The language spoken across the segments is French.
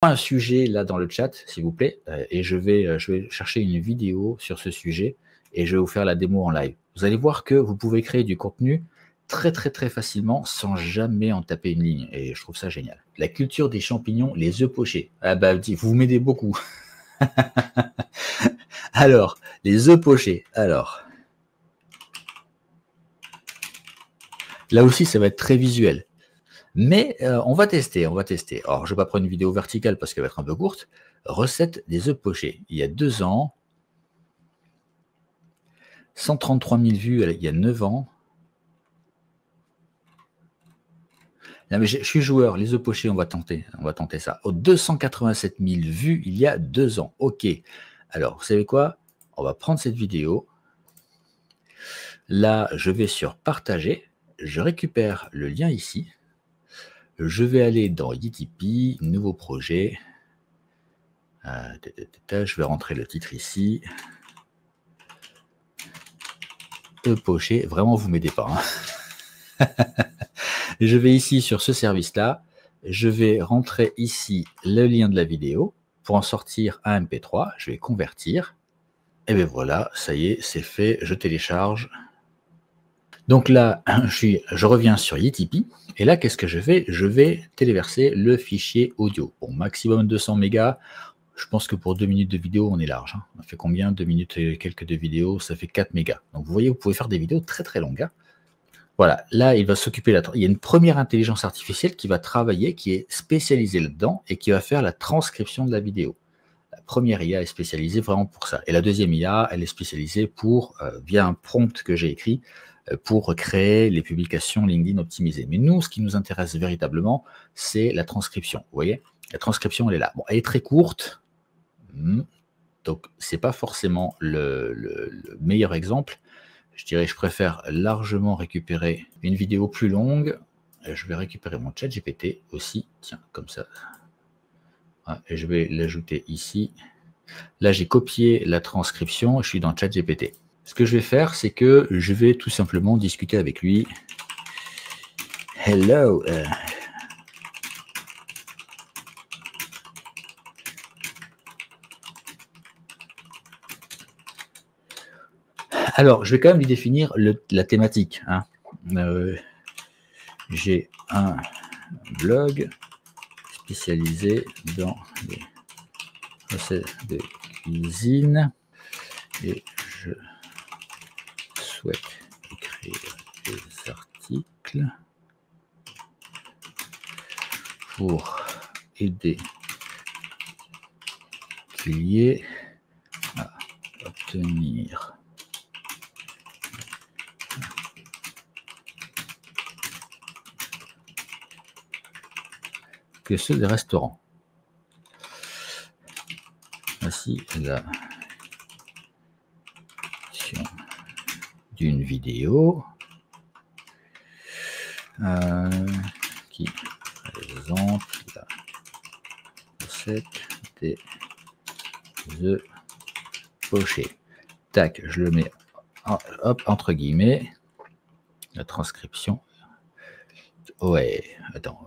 un sujet là dans le chat, s'il vous plaît, et je vais chercher une vidéo sur ce sujet et je vais vous faire la démo en live. Vous allez voir que vous pouvez créer du contenu très facilement sans jamais en taper une ligne et je trouve ça génial. La culture des champignons, les œufs pochés. Ah bah vous m'aidez beaucoup. Alors, les œufs pochés. Alors, là aussi, ça va être très visuel. Mais on va tester. Alors, je ne vais pas prendre une vidéo verticale parce qu'elle va être un peu courte. Recette des œufs pochés. Il y a 2 ans. 133 000 vues il y a 9 ans. Non, mais je suis joueur. Les œufs pochés, on va tenter ça. 287 000 vues il y a 2 ans. OK. Alors, vous savez quoi? On va prendre cette vidéo. Là, je vais sur partager. Je récupère le lien ici. Je vais aller dans Utip, nouveau projet. Je vais rentrer le titre ici. Poché, vraiment vous m'aidez pas. Hein. Je vais ici sur ce service-là. Je vais rentrer ici le lien de la vidéo pour en sortir un MP3. Je vais convertir. Et bien voilà, ça y est, c'est fait. Je télécharge. Donc là, je reviens sur Utip. Et là, qu'est-ce que je fais? Je vais téléverser le fichier audio. Bon, maximum 200 mégas. Je pense que pour 2 minutes de vidéo, on est large. Hein. On fait combien? 2 minutes et quelques de vidéo, ça fait 4 mégas. Donc vous voyez, vous pouvez faire des vidéos très longues. Hein. Voilà, là, il va s'occuper il y a une première intelligence artificielle qui va travailler, qui est spécialisée là-dedans et qui va faire la transcription de la vidéo. La première IA est spécialisée vraiment pour ça. Et la deuxième IA, elle est spécialisée pour, via un prompt que j'ai écrit, pour créer les publications LinkedIn optimisées. Mais nous, ce qui nous intéresse véritablement, c'est la transcription. Vous voyez, la transcription, elle est là. Bon, elle est très courte. Donc, ce n'est pas forcément le meilleur exemple. Je dirais que je préfère largement récupérer une vidéo plus longue. Je vais récupérer mon chat GPT aussi. Tiens, comme ça. Et je vais l'ajouter ici. Là, j'ai copié la transcription. Je suis dans chat GPT. Ce que je vais faire, c'est que je vais tout simplement discuter avec lui. Hello. Alors, je vais quand même lui définir la thématique. Hein. J'ai un blog spécialisé dans les recettes de cuisine et je souhaite écrire des articles pour aider les clients à obtenir que ceux des restaurants. Voici la d'une vidéo qui présente la recette des œufs pochés. Tac, je le mets hop, entre guillemets. La transcription. Ouais, attends.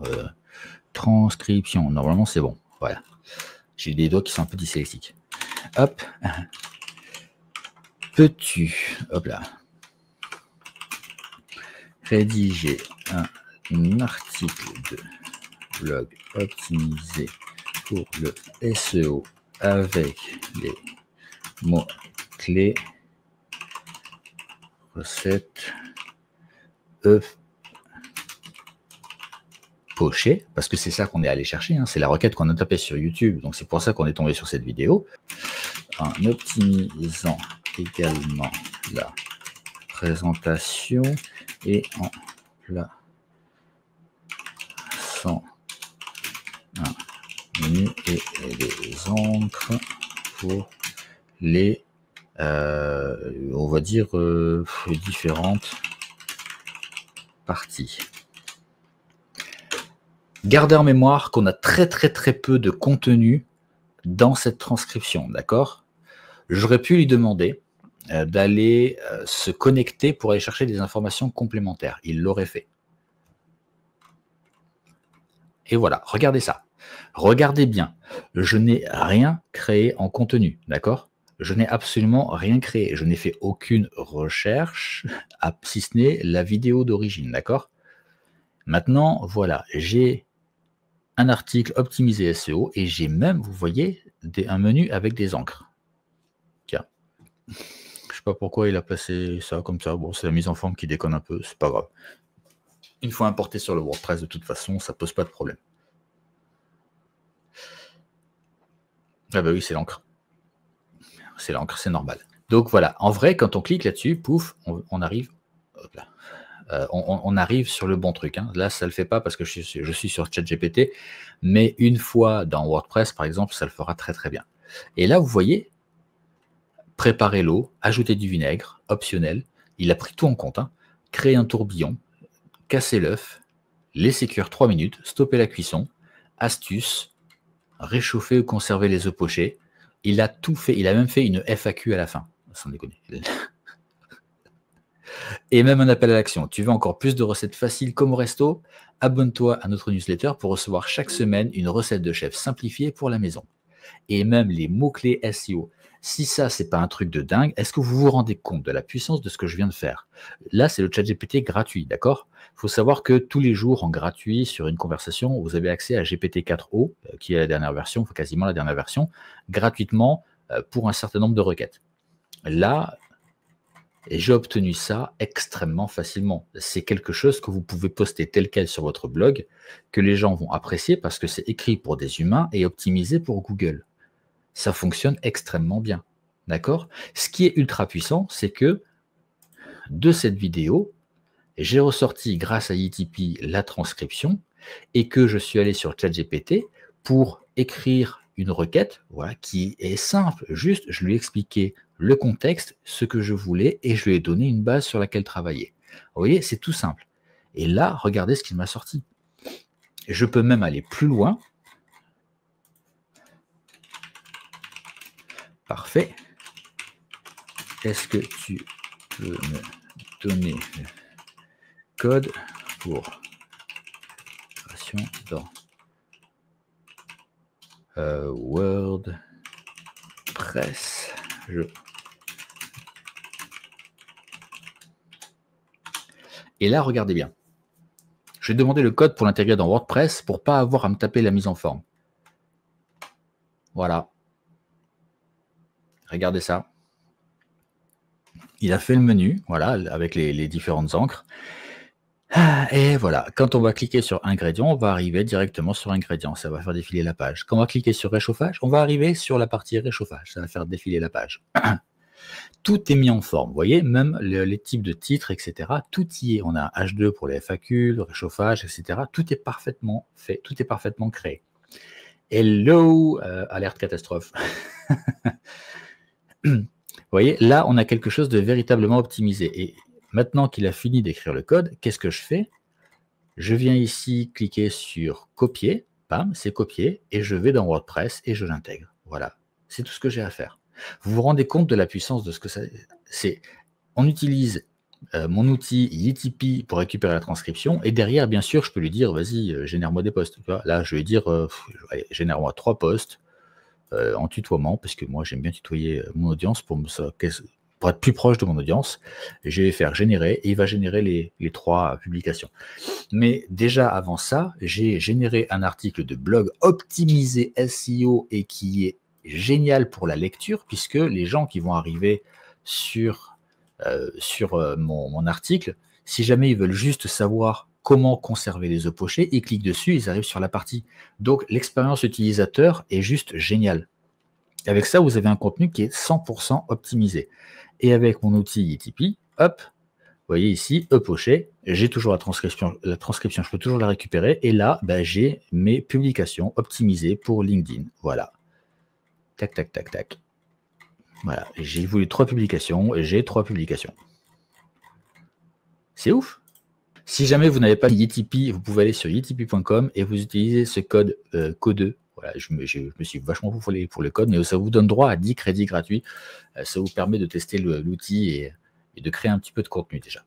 Transcription, normalement c'est bon. Voilà. J'ai des doigts qui sont un peu dyslexiques. Hop. Peux-tu, hop là, rédiger un article de blog optimisé pour le SEO avec les mots-clés recette œufs pochés, parce que c'est ça qu'on est allé chercher, hein, c'est la requête qu'on a tapée sur YouTube, donc c'est pour ça qu'on est tombé sur cette vidéo, en optimisant également la présentation et en plaçant un menu et des encres pour les on va dire différentes parties. Gardez en mémoire qu'on a très peu de contenu dans cette transcription, d'accord? J'aurais pu lui demander d'aller se connecter pour aller chercher des informations complémentaires. Il l'aurait fait. Et voilà, regardez ça. Regardez bien, je n'ai rien créé en contenu, d'accord? Je n'ai absolument rien créé. Je n'ai fait aucune recherche, si ce n'est la vidéo d'origine, d'accord? Maintenant, voilà, j'ai un article optimisé SEO et j'ai même, vous voyez, un menu avec des encres. Tiens, je ne sais pas pourquoi il a placé ça comme ça. Bon, c'est la mise en forme qui déconne un peu, c'est pas grave. Une fois importé sur le WordPress, de toute façon, ça pose pas de problème. Ah bah oui, c'est l'encre. C'est l'encre, c'est normal. Donc voilà, en vrai, quand on clique là-dessus, pouf, on arrive, hop là, on arrive sur le bon truc. Hein. Là, ça ne le fait pas parce que je suis sur ChatGPT, mais une fois dans WordPress, par exemple, ça le fera très très bien. Et là, vous voyez, préparer l'eau, ajouter du vinaigre, optionnel, il a pris tout en compte. Hein. Créer un tourbillon, casser l'œuf, laisser cuire 3 minutes, stopper la cuisson, astuce, réchauffer ou conserver les œufs pochés. Il a tout fait, il a même fait une FAQ à la fin, sans déconner. Et même un appel à l'action. Tu veux encore plus de recettes faciles comme au resto? Abonne-toi à notre newsletter pour recevoir chaque semaine une recette de chef simplifiée pour la maison. Et même les mots-clés SEO. Si ça, c'est pas un truc de dingue, est-ce que vous vous rendez compte de la puissance de ce que je viens de faire? Là, c'est le ChatGPT gratuit, d'accord? Il faut savoir que tous les jours, en gratuit, sur une conversation, vous avez accès à GPT-4o, qui est la dernière version, enfin quasiment la dernière version, gratuitement pour un certain nombre de requêtes. Là, j'ai obtenu ça extrêmement facilement. C'est quelque chose que vous pouvez poster tel quel sur votre blog, que les gens vont apprécier parce que c'est écrit pour des humains et optimisé pour Google. Ça fonctionne extrêmement bien. D'accord? Ce qui est ultra puissant, c'est que de cette vidéo, j'ai ressorti grâce à ITP la transcription et que je suis allé sur ChatGPT pour écrire une requête, voilà, qui est simple. Juste, je lui ai expliqué le contexte, ce que je voulais, et je lui ai donné une base sur laquelle travailler. Vous voyez, c'est tout simple. Et là, regardez ce qu'il m'a sorti. Je peux même aller plus loin. Parfait. Est-ce que tu peux me donner le code pour création dans WordPress? Et là, regardez bien. Je vais demander le code pour l'intégrer dans WordPress pour ne pas avoir à me taper la mise en forme. Voilà. Regardez ça. Il a fait le menu, voilà, avec les différentes encres. Et voilà, quand on va cliquer sur ingrédients, on va arriver directement sur ingrédients. Ça va faire défiler la page. Quand on va cliquer sur réchauffage, on va arriver sur la partie réchauffage. Ça va faire défiler la page. Tout est mis en forme, vous voyez, même les types de titres, etc. Tout y est. On a un H2 pour les FAQ, le réchauffage, etc. Tout est parfaitement fait, tout est parfaitement créé. Hello, alerte catastrophe. Vous voyez, là, on a quelque chose de véritablement optimisé. Et maintenant qu'il a fini d'écrire le code, qu'est-ce que je fais? Je viens ici cliquer sur copier, bam, c'est copié, et je vais dans WordPress et je l'intègre. Voilà, c'est tout ce que j'ai à faire. Vous vous rendez compte de la puissance de ce que c'est? On utilise mon outil ITP pour récupérer la transcription, et derrière, bien sûr, je peux lui dire, vas-y, génère-moi des posts. Là, je vais dire, génère-moi 3 posts en tutoiement, parce que moi, j'aime bien tutoyer mon audience pour être plus proche de mon audience. Je vais faire générer, et il va générer les 3 publications. Mais déjà avant ça, j'ai généré un article de blog optimisé SEO et qui est génial pour la lecture, puisque les gens qui vont arriver sur mon article, si jamais ils veulent juste savoir comment conserver les œufs pochés, ils cliquent dessus, ils arrivent sur la partie. Donc l'expérience utilisateur est juste géniale. Avec ça, vous avez un contenu qui est 100% optimisé. Et avec mon outil ITP, hop, vous voyez ici, poché, j'ai toujours la transcription, je peux toujours la récupérer. Et là, j'ai mes publications optimisées pour LinkedIn. Voilà. Tac, tac, tac, tac. Voilà. J'ai voulu 3 publications et j'ai 3 publications. C'est ouf. Si jamais vous n'avez pas ITP, vous pouvez aller sur itp.com et vous utilisez ce code CODE. Voilà, je me suis vachement foulé pour le code, mais ça vous donne droit à 10 crédits gratuits. Ça vous permet de tester l'outil et de créer un petit peu de contenu déjà.